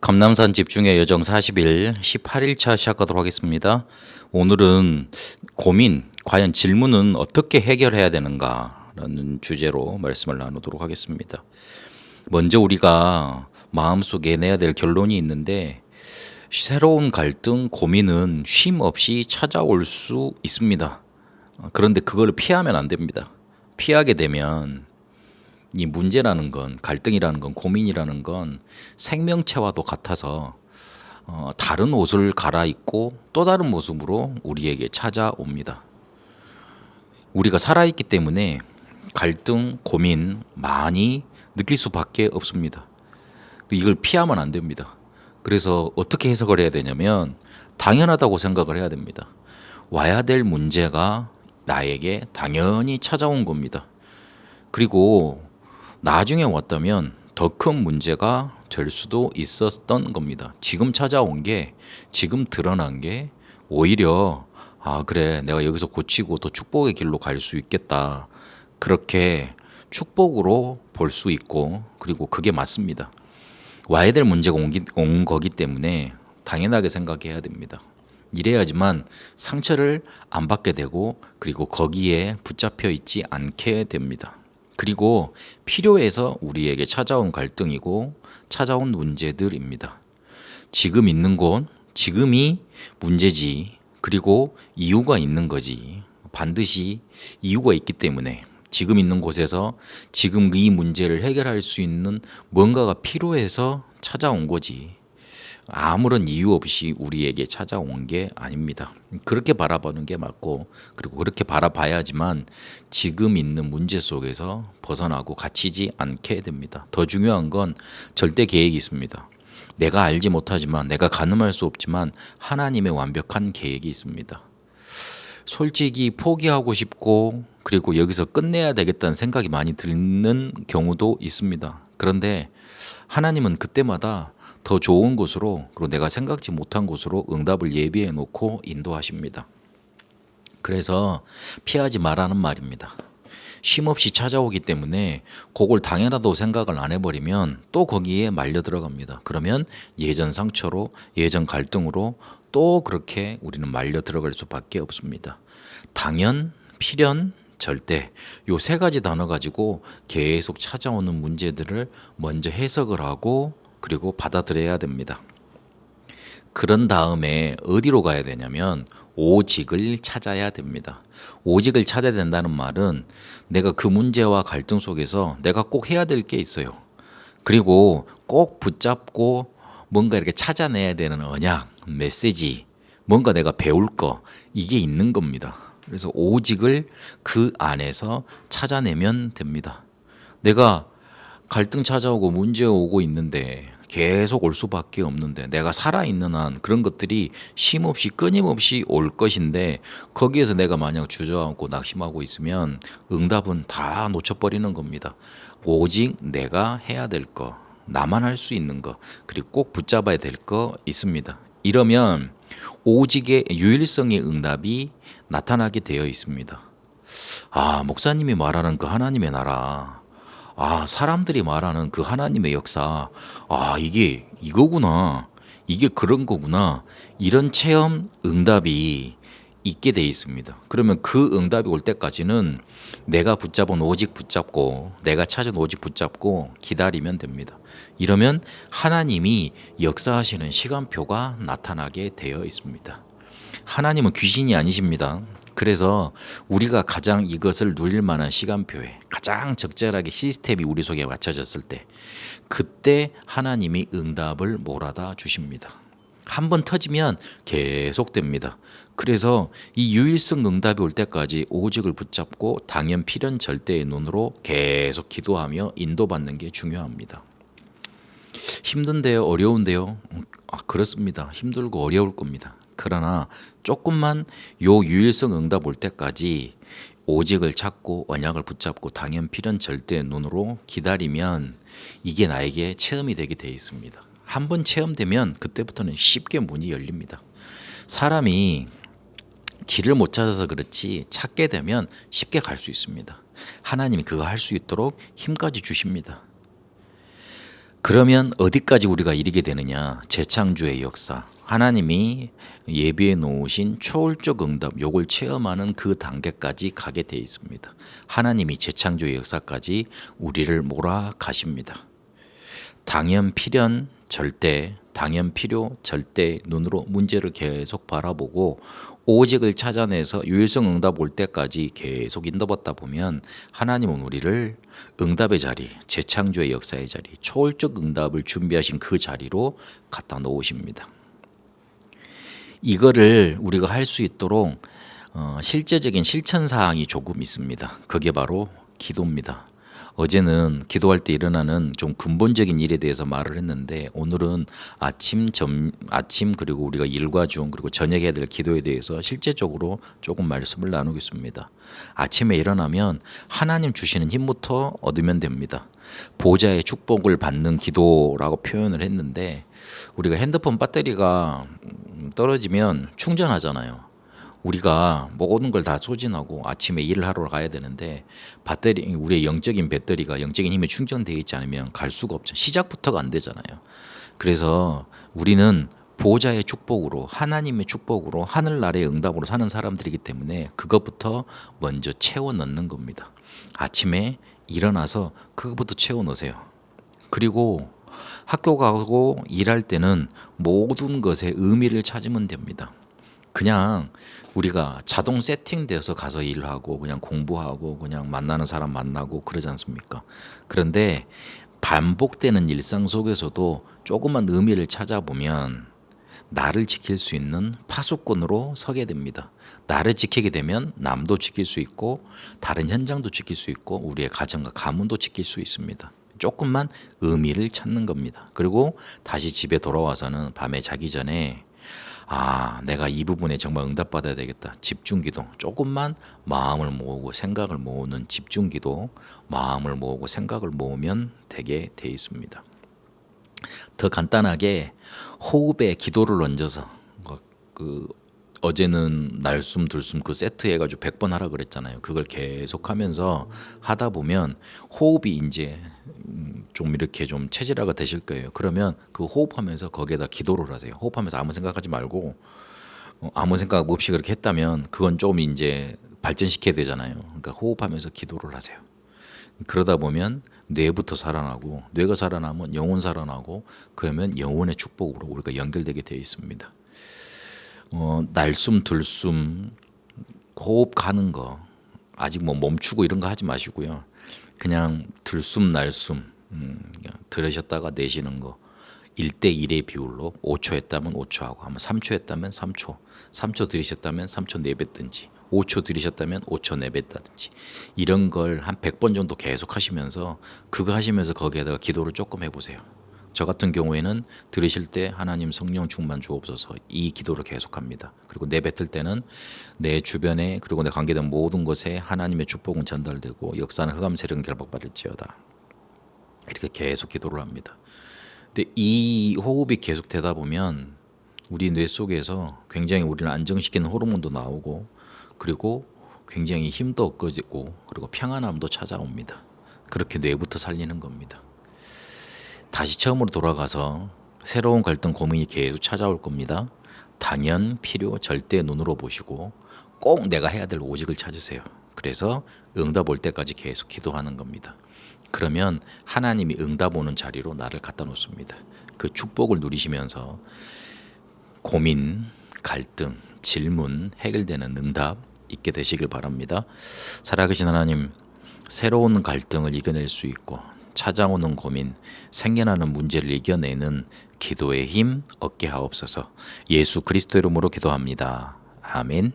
감남산 집중의 여정 40일 18일차 시작하도록 하겠습니다. 오늘은 고민, 과연 질문은 어떻게 해결해야 되는가라는 주제로 말씀을 나누도록 하겠습니다. 먼저 우리가 마음속에 내야 될 결론이 있는데, 새로운 갈등, 고민은 쉼 없이 찾아올 수 있습니다. 그런데 그걸 피하면 안 됩니다. 피하게 되면 이 문제라는 건, 갈등이라는 건, 고민이라는 건 생명체와도 같아서 다른 옷을 갈아입고 또 다른 모습으로 우리에게 찾아옵니다. 우리가 살아있기 때문에 갈등, 고민 많이 느낄 수밖에 없습니다. 이걸 피하면 안 됩니다. 그래서 어떻게 해석을 해야 되냐면, 당연하다고 생각을 해야 됩니다. 와야 될 문제가 나에게 당연히 찾아온 겁니다. 그리고 나중에 왔다면 더 큰 문제가 될 수도 있었던 겁니다. 지금 찾아온 게, 지금 드러난 게 오히려 그래, 내가 여기서 고치고 또 축복의 길로 갈 수 있겠다, 그렇게 축복으로 볼 수 있고, 그리고 그게 맞습니다. 와야 될 문제가 온 거기 때문에 당연하게 생각해야 됩니다. 이래야지만 상처를 안 받게 되고, 그리고 거기에 붙잡혀 있지 않게 됩니다. 그리고 필요해서 우리에게 찾아온 갈등이고 찾아온 문제들입니다. 지금 있는 곳, 지금이 문제지. 그리고 이유가 있는 거지. 반드시 이유가 있기 때문에 지금 있는 곳에서 지금 이 문제를 해결할 수 있는 뭔가가 필요해서 찾아온 거지. 아무런 이유 없이 우리에게 찾아온 게 아닙니다. 그렇게 바라보는 게 맞고, 그리고 그렇게 바라봐야지만 지금 있는 문제 속에서 벗어나고 갇히지 않게 됩니다. 더 중요한 건 절대 계획이 있습니다. 내가 알지 못하지만, 내가 가늠할 수 없지만 하나님의 완벽한 계획이 있습니다. 솔직히 포기하고 싶고, 그리고 여기서 끝내야 되겠다는 생각이 많이 드는 경우도 있습니다. 그런데 하나님은 그때마다 더 좋은 곳으로, 그리고 내가 생각지 못한 곳으로 응답을 예비해 놓고 인도하십니다. 그래서 피하지 말라는 말입니다. 쉼없이 찾아오기 때문에 그걸 당연하다고 생각을 안 해버리면 또 거기에 말려 들어갑니다. 그러면 예전 상처로, 예전 갈등으로 또 그렇게 우리는 말려 들어갈 수밖에 없습니다. 당연, 필연, 절대, 요 세 가지 단어 가지고 계속 찾아오는 문제들을 먼저 해석을 하고, 그리고 받아들여야 됩니다. 그런 다음에 어디로 가야 되냐면 오직을 찾아야 됩니다. 오직을 찾아야 된다는 말은, 내가 그 문제와 갈등 속에서 내가 꼭 해야 될 게 있어요. 그리고 꼭 붙잡고 뭔가 이렇게 찾아내야 되는 언약, 메시지, 뭔가 내가 배울 거, 이게 있는 겁니다. 그래서 오직을 그 안에서 찾아내면 됩니다. 내가 갈등 찾아오고 문제 오고 있는데, 계속 올 수밖에 없는데, 내가 살아있는 한 그런 것들이 쉼없이 끊임없이 올 것인데, 거기에서 내가 만약 주저앉고 낙심하고 있으면 응답은 다 놓쳐버리는 겁니다. 오직 내가 해야 될 거, 나만 할 수 있는 거, 그리고 꼭 붙잡아야 될 거 있습니다. 이러면 오직의 유일성의 응답이 나타나게 되어 있습니다. 목사님이 말하는 그 하나님의 나라, 사람들이 말하는 그 하나님의 역사, 이게 이거구나, 이게 그런 거구나, 이런 체험, 응답이 있게 돼 있습니다. 그러면 그 응답이 올 때까지는 내가 붙잡은 오직 붙잡고, 내가 찾은 오직 붙잡고 기다리면 됩니다. 이러면 하나님이 역사하시는 시간표가 나타나게 되어 있습니다. 하나님은 귀신이 아니십니다. 그래서 우리가 가장 이것을 누릴 만한 시간표에 가장 적절하게 시스템이 우리 속에 맞춰졌을 때, 그때 하나님이 응답을 몰아다 주십니다. 한번 터지면 계속됩니다. 그래서 이 유일성 응답이 올 때까지 오직을 붙잡고 당연 필연 절대의 눈으로 계속 기도하며 인도받는 게 중요합니다. 힘든데요? 어려운데요? 그렇습니다. 힘들고 어려울 겁니다. 그러나 조금만 요 유일성 응답 올 때까지 오직을 찾고 언약을 붙잡고 당연 필연 절대의 눈으로 기다리면 이게 나에게 체험이 되게 돼 있습니다. 한번 체험되면 그때부터는 쉽게 문이 열립니다. 사람이 길을 못 찾아서 그렇지 찾게 되면 쉽게 갈 수 있습니다. 하나님이 그거 할 수 있도록 힘까지 주십니다. 그러면 어디까지 우리가 이르게 되느냐? 재창조의 역사. 하나님이 예비해 놓으신 초월적 응답, 요걸 체험하는 그 단계까지 가게 돼 있습니다. 하나님이 재창조의 역사까지 우리를 몰아가십니다. 당연 필연 절대, 당연 필요 절대 눈으로 문제를 계속 바라보고 오직을 찾아내서 유일성 응답 올 때까지 계속 인도받다 보면 하나님은 우리를 응답의 자리, 재창조의 역사의 자리, 초월적 응답을 준비하신 그 자리로 갖다 놓으십니다. 이거를 우리가 할 수 있도록 실제적인 실천 사항이 조금 있습니다. 그게 바로 기도입니다. 어제는 기도할 때 일어나는 좀 근본적인 일에 대해서 말을 했는데 오늘은 아침 그리고 우리가 일과 중 그리고 저녁 해야 될 기도에 대해서 실제적으로 조금 말씀을 나누겠습니다. 아침에 일어나면 하나님 주시는 힘부터 얻으면 됩니다. 보좌의 축복을 받는 기도라고 표현을 했는데 우리가 핸드폰 배터리가 떨어지면 충전하잖아요. 우리가 모든 걸 다 소진하고 아침에 일을 하러 가야 되는데 배터리, 우리의 영적인 배터리가 영적인 힘이 충전되어 있지 않으면 갈 수가 없죠. 시작부터가 안 되잖아요. 그래서 우리는 보호자의 축복으로, 하나님의 축복으로, 하늘나라의 응답으로 사는 사람들이기 때문에 그것부터 먼저 채워 넣는 겁니다. 아침에 일어나서 그것부터 채워 넣으세요. 그리고 학교 가고 일할 때는 모든 것에 의미를 찾으면 됩니다. 그냥 우리가 자동 세팅돼서 가서 일하고 그냥 공부하고 그냥 만나는 사람 만나고 그러지 않습니까? 그런데 반복되는 일상 속에서도 조금만 의미를 찾아보면 나를 지킬 수 있는 파수꾼으로 서게 됩니다. 나를 지키게 되면 남도 지킬 수 있고 다른 현장도 지킬 수 있고 우리의 가정과 가문도 지킬 수 있습니다. 조금만 의미를 찾는 겁니다. 그리고 다시 집에 돌아와서는 밤에 자기 전에 내가 이 부분에 정말 응답받아야 되겠다. 집중기도. 조금만 마음을 모으고 생각을 모으는 집중기도, 마음을 모으고 생각을 모으면 되게 돼 있습니다. 더 간단하게 호흡에 기도를 얹어서 어제는 날숨 들숨 그 세트 해가지고 100번 하라 그랬잖아요. 그걸 계속하면서 하다 보면 호흡이 이제 좀 이렇게 좀 체질화가 되실 거예요. 그러면 그 호흡하면서 거기에다 기도를 하세요. 호흡하면서 아무 생각하지 말고 아무 생각 없이 그렇게 했다면 그건 좀 이제 발전시켜야 되잖아요. 그러니까 호흡하면서 기도를 하세요. 그러다 보면 뇌부터 살아나고 뇌가 살아나면 영혼 살아나고 그러면 영혼의 축복으로 우리가 연결되게 되어 있습니다. 날숨 들숨 호흡 가는 거 아직 뭐 멈추고 이런 거 하지 마시고요. 그냥 들숨 날숨 들으셨다가 내쉬는 거 1대1의 비율로 5초 했다면 5초 하고 아마 3초 했다면 3초 들이셨다면 3초 내뱉든지 5초 들이셨다면 5초 내뱉다든지 이런 걸 한 100번 정도 계속 하시면서 그거 하시면서 거기에다가 기도를 조금 해보세요. 저 같은 경우에는 들으실 때 하나님 성령 충만 주옵소서 이 기도를 계속합니다. 그리고 내뱉을 때는 내 주변에 그리고 내 관계된 모든 것에 하나님의 축복은 전달되고 역사는 흑암 세력은 결박받을지어다. 이렇게 계속 기도를 합니다. 근데 이 호흡이 계속되다 보면 우리 뇌 속에서 굉장히 우리를 안정시키는 호르몬도 나오고 그리고 굉장히 힘도 얻어지고 그리고 평안함도 찾아옵니다. 그렇게 뇌부터 살리는 겁니다. 다시 처음으로 돌아가서 새로운 갈등 고민이 계속 찾아올 겁니다. 당연, 필요, 절대 눈으로 보시고 꼭 내가 해야 될 오직을 찾으세요. 그래서 응답 올 때까지 계속 기도하는 겁니다. 그러면 하나님이 응답 오는 자리로 나를 갖다 놓습니다. 그 축복을 누리시면서 고민, 갈등, 질문, 해결되는 응답 있게 되시길 바랍니다. 살아계신 하나님, 새로운 갈등을 이겨낼 수 있고 찾아오는 고민, 생겨나는 문제를 이겨내는 기도의 힘 얻게 하옵소서. 예수 그리스도 이름으로 기도합니다. 아멘.